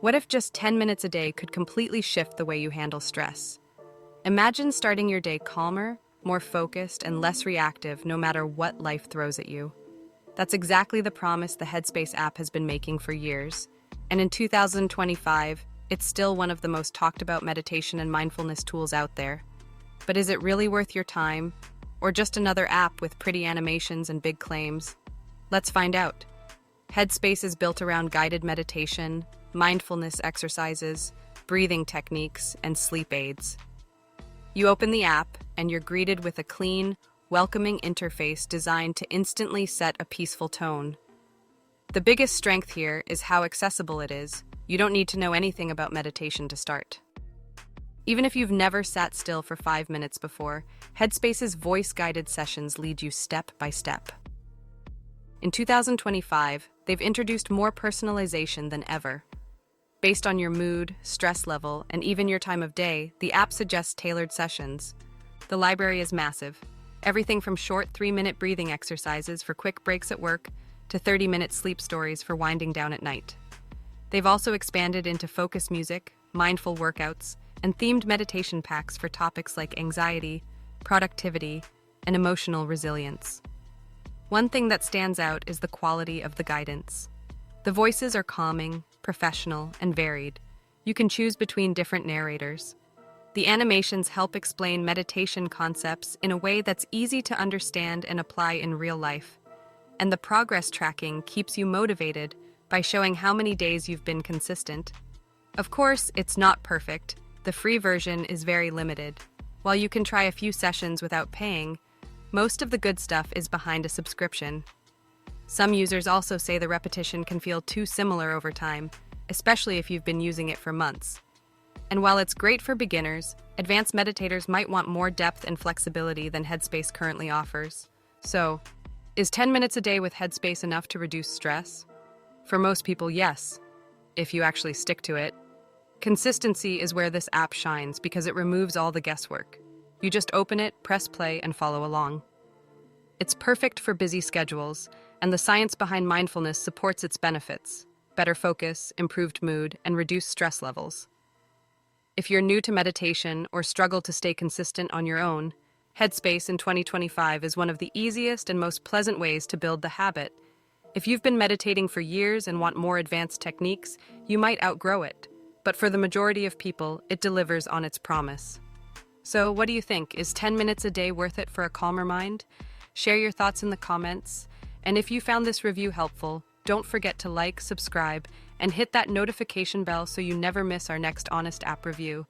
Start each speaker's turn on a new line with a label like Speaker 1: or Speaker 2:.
Speaker 1: What if just 10 minutes a day could completely shift the way you handle stress? Imagine starting your day calmer, more focused, and less reactive no matter what life throws at you. That's exactly the promise the Headspace app has been making for years. And in 2025, it's still one of the most talked about meditation and mindfulness tools out there. But is it really worth your time? Or just another app with pretty animations and big claims? Let's find out. Headspace is built around guided meditation, mindfulness exercises, breathing techniques, and sleep aids. You open the app, and you're greeted with a clean, welcoming interface designed to instantly set a peaceful tone. The biggest strength here is how accessible it is. You don't need to know anything about meditation to start. Even if you've never sat still for 5 minutes before, Headspace's voice-guided sessions lead you step by step. In 2025, they've introduced more personalization than ever. Based on your mood, stress level, and even your time of day, the app suggests tailored sessions. The library is massive. Everything from short 3-minute breathing exercises for quick breaks at work to 30-minute sleep stories for winding down at night. They've also expanded into focus music, mindful workouts, and themed meditation packs for topics like anxiety, productivity, and emotional resilience. One thing that stands out is the quality of the guidance. The voices are calming, professional, and varied. You can choose between different narrators. The animations help explain meditation concepts in a way that's easy to understand and apply in real life. And the progress tracking keeps you motivated by showing how many days you've been consistent. Of course, it's not perfect. The free version is very limited. While you can try a few sessions without paying, most of the good stuff is behind a subscription. Some users also say the repetition can feel too similar over time, especially if you've been using it for months. And while it's great for beginners, advanced meditators might want more depth and flexibility than Headspace currently offers. So, is 10 minutes a day with Headspace enough to reduce stress? For most people, yes, if you actually stick to it. Consistency is where this app shines because it removes all the guesswork. You just open it, press play, and follow along. It's perfect for busy schedules, and the science behind mindfulness supports its benefits: better focus, improved mood, and reduced stress levels. If you're new to meditation or struggle to stay consistent on your own, Headspace in 2025 is one of the easiest and most pleasant ways to build the habit. If you've been meditating for years and want more advanced techniques, you might outgrow it. But for the majority of people, it delivers on its promise. So what do you think? Is 10 minutes a day worth it for a calmer mind? Share your thoughts in the comments. And if you found this review helpful, don't forget to like, subscribe, and hit that notification bell so you never miss our next Honest App review.